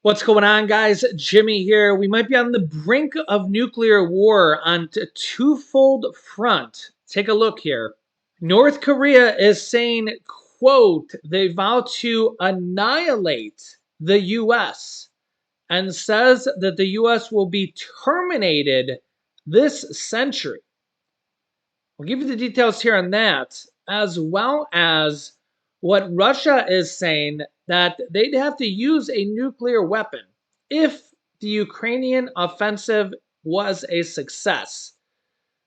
What's going on, guys? Jimmy here. We might be on the brink of nuclear war on a twofold front. Take a look here. North Korea is saying, quote, they vow to annihilate the U.S. and says that the U.S. will be terminated this century. We'll give you the details here on that, as well as what Russia is saying that they'd have to use a nuclear weapon if the Ukrainian offensive was a success.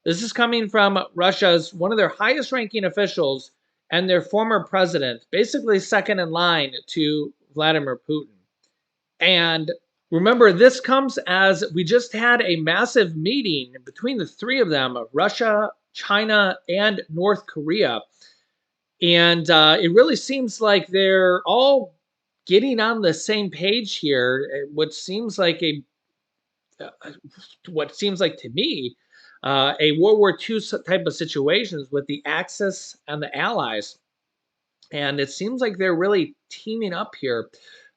This is coming from Russia's one of their highest ranking officials and their former president, basically second in line to Vladimir Putin. And remember, this comes as we just had a massive meeting between the three of them, Russia, China, and North Korea. And it really seems like they're all getting on the same page here. What seems like to me, a World War II type of situations with the Axis and the Allies. And it seems like they're really teaming up here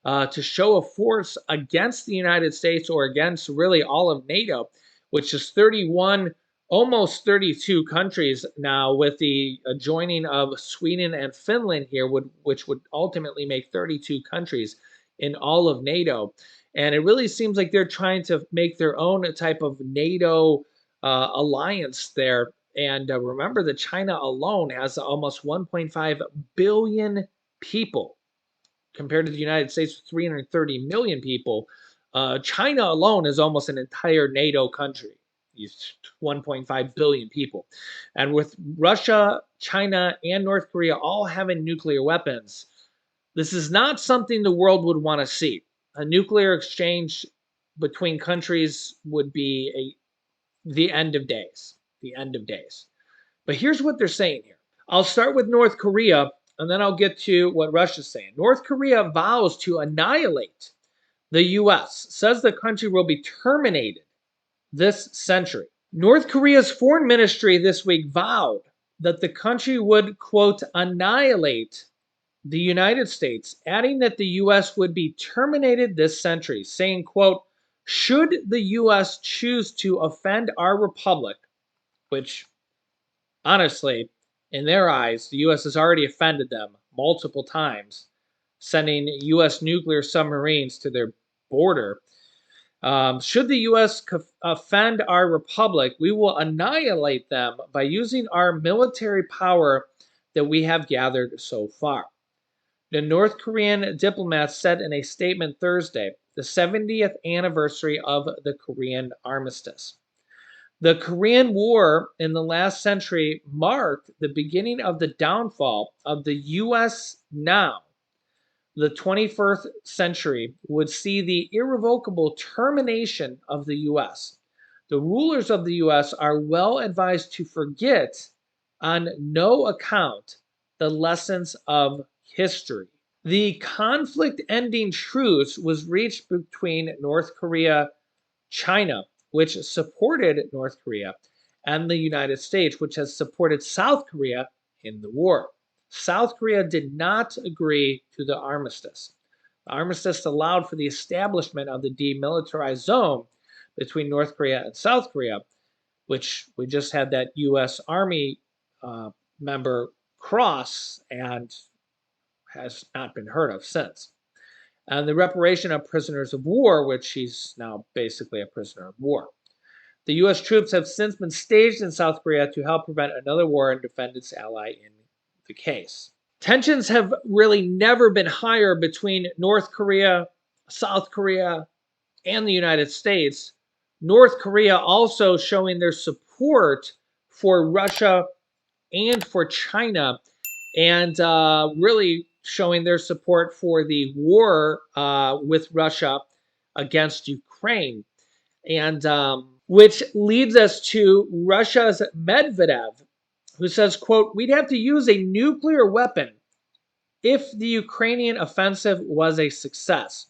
to show a force against the United States or against really all of NATO, which is 31, almost 32 countries now, with the joining of Sweden and Finland here, which would ultimately make 32 countries in all of NATO. And it really seems like they're trying to make their own type of NATO alliance there. And remember that China alone has almost 1.5 billion people compared to the United States with 330 million people. China alone is almost an entire NATO country. It's 1.5 billion people. And with Russia, China, and North Korea all having nuclear weapons, this is not something the world would want to see. A nuclear exchange between countries would be the end of days. The end of days. But here's what they're saying here. I'll start with North Korea, and then I'll get to what Russia's saying. North Korea vows to annihilate the U.S., says the country will be terminated this century. North Korea's foreign ministry this week vowed that the country would, quote, annihilate the United States, adding that the U.S. would be terminated this century, saying, quote, should the U.S. choose to offend our republic, which honestly, in their eyes, the U.S. has already offended them multiple times, sending U.S. nuclear submarines to their border. Should the U.S. offend our republic, we will annihilate them by using our military power that we have gathered so far. The North Korean diplomat said in a statement Thursday, the 70th anniversary of the Korean armistice. The Korean War in the last century marked the beginning of the downfall of the U.S. Now, the 21st century would see the irrevocable termination of the U.S. The rulers of the U.S. are well advised to forget on no account the lessons of history. The conflict ending truce was reached between North Korea, China, which supported North Korea, and the United States, which has supported South Korea in the war. South Korea did not agree to the armistice. The armistice allowed for the establishment of the demilitarized zone between North Korea and South Korea, which we just had that U.S. Army member cross and has not been heard of since. And the reparation of prisoners of war, which he's now basically a prisoner of war. The U.S. troops have since been staged in South Korea to help prevent another war and defend its ally in the case. Tensions have really never been higher between North Korea, South Korea, and the United States. North Korea also showing their support for Russia and for China, and really showing their support for the war with Russia against Ukraine. And which leads us to Russia's Medvedev, who says, quote, we'd have to use a nuclear weapon if the Ukrainian offensive was a success.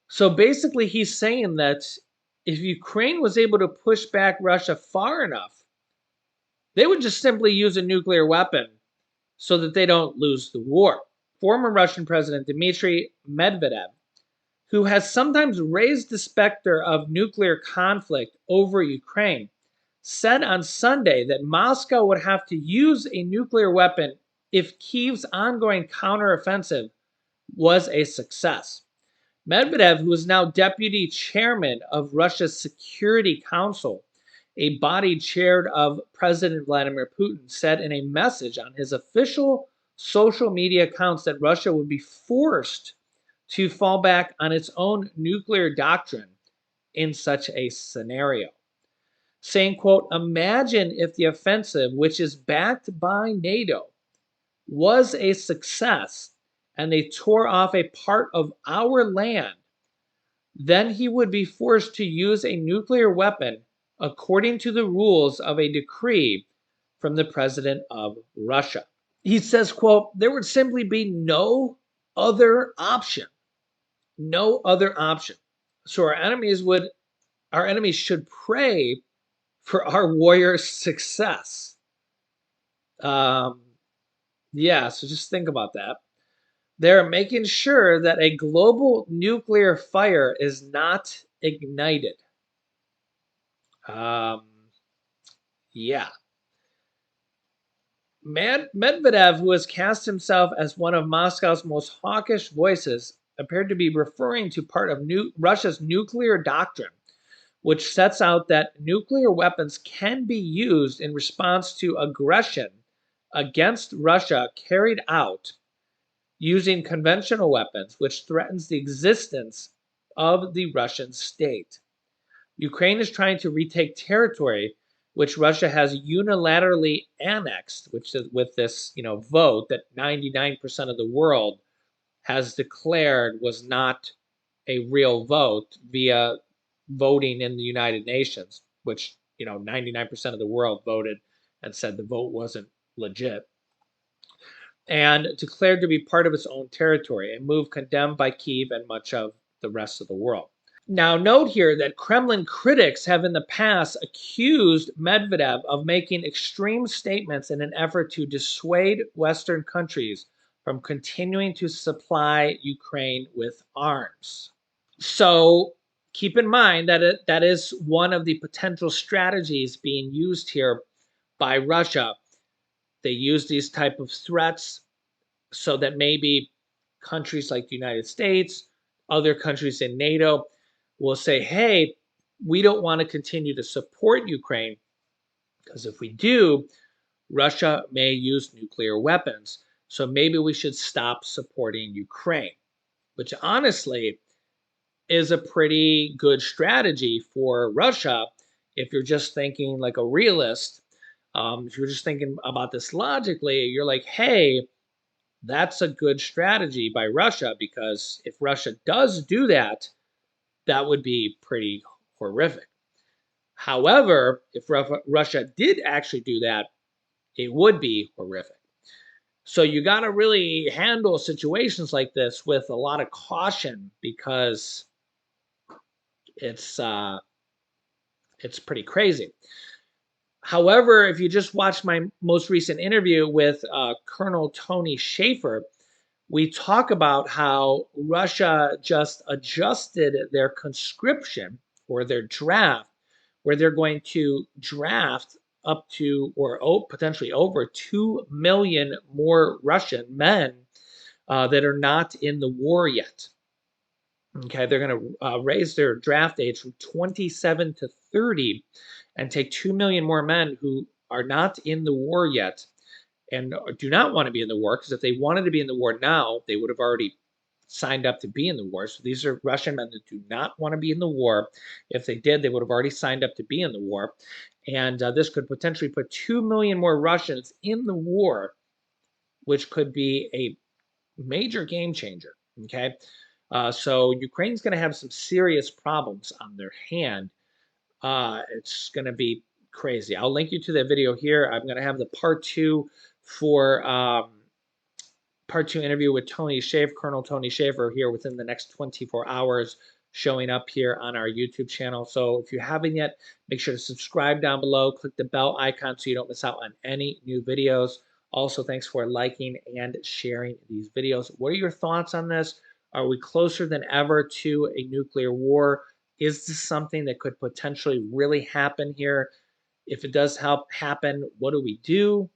So basically, he's saying that if Ukraine was able to push back Russia far enough, they would just simply use a nuclear weapon so that they don't lose the war. Former Russian President Dmitry Medvedev who has sometimes raised the specter of nuclear conflict over Ukraine, said on Sunday that Moscow would have to use a nuclear weapon if Kyiv's ongoing counteroffensive was a success. Medvedev, who is now deputy chairman of Russia's Security Council, a body chaired of President Vladimir Putin, said in a message on his official social media accounts that Russia would be forced to fall back on its own nuclear doctrine in such a scenario, saying, quote, imagine if the offensive, which is backed by NATO, was a success and they tore off a part of our land, then he would be forced to use a nuclear weapon according to the rules of a decree from the president of Russia. He says, quote, there would simply be no other option. No other option. So our enemies should pray for our warriors' success. Yeah, so just think about that. They're making sure that a global nuclear fire is not ignited. Um, yeah. Medvedev, who has cast himself as one of Moscow's most hawkish voices, appeared to be referring to part of Russia's nuclear doctrine, which sets out that nuclear weapons can be used in response to aggression against Russia carried out using conventional weapons, which threatens the existence of the Russian state. Ukraine is trying to retake territory which Russia has unilaterally annexed, which is with this, vote that 99% of the world has declared was not a real vote via voting in the United Nations, which, 99% of the world voted and said the vote wasn't legit, and declared to be part of its own territory, a move condemned by Kyiv and much of the rest of the world. Now, note here that Kremlin critics have in the past accused Medvedev of making extreme statements in an effort to dissuade Western countries from continuing to supply Ukraine with arms. So keep in mind that that is one of the potential strategies being used here by Russia. They use these type of threats so that maybe countries like the United States, other countries in NATO will say, hey, we don't want to continue to support Ukraine because if we do, Russia may use nuclear weapons. So maybe we should stop supporting Ukraine, which honestly is a pretty good strategy for Russia if you're just thinking like a realist. If you're just thinking about this logically, you're like, hey, that's a good strategy by Russia because if Russia does do that, that would be pretty horrific. However, if Russia did actually do that, it would be horrific. So you got to really handle situations like this with a lot of caution because it's uh, it's pretty crazy. However, if you just watch my most recent interview with Colonel Tony Schaefer, we talk about how Russia just adjusted their conscription or their draft, where they're going to draft up to or potentially over 2 million more Russian men that are not in the war yet. Okay, they're going to raise their draft age from 27 to 30 and take 2 million more men who are not in the war yet and do not want to be in the war, because if they wanted to be in the war now, they would have already signed up to be in the war. So these are Russian men that do not want to be in the war. If they did, they would have already signed up to be in the war. And this could potentially put 2 million more Russians in the war, which could be a major game changer. Okay. So Ukraine's going to have some serious problems on their hand. It's going to be crazy. I'll link you to that video here. I'm going to have the part two for part two interview with Tony Schaefer, Colonel Tony Schaefer, here within the next 24 hours, showing up here on our YouTube channel. So if you haven't yet, make sure to subscribe down below. Click the bell icon so you don't miss out on any new videos. Also, thanks for liking and sharing these videos. What are your thoughts on this? Are we closer than ever to a nuclear war? Is this something that could potentially really happen here? If it does help happen, what do we do?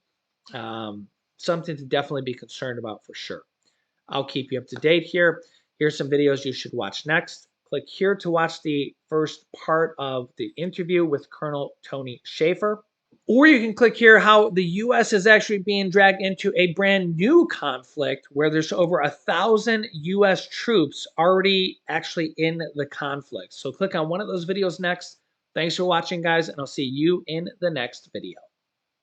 Um, Something to definitely be concerned about for sure. I'll keep you up to date here. Here's some videos you should watch next. Click here to watch the first part of the interview with Colonel Tony Schaefer. Or you can click here how the U.S. is actually being dragged into a brand new conflict where there's over 1,000 U.S. troops already actually in the conflict. So click on one of those videos next. Thanks for watching, guys, and I'll see you in the next video.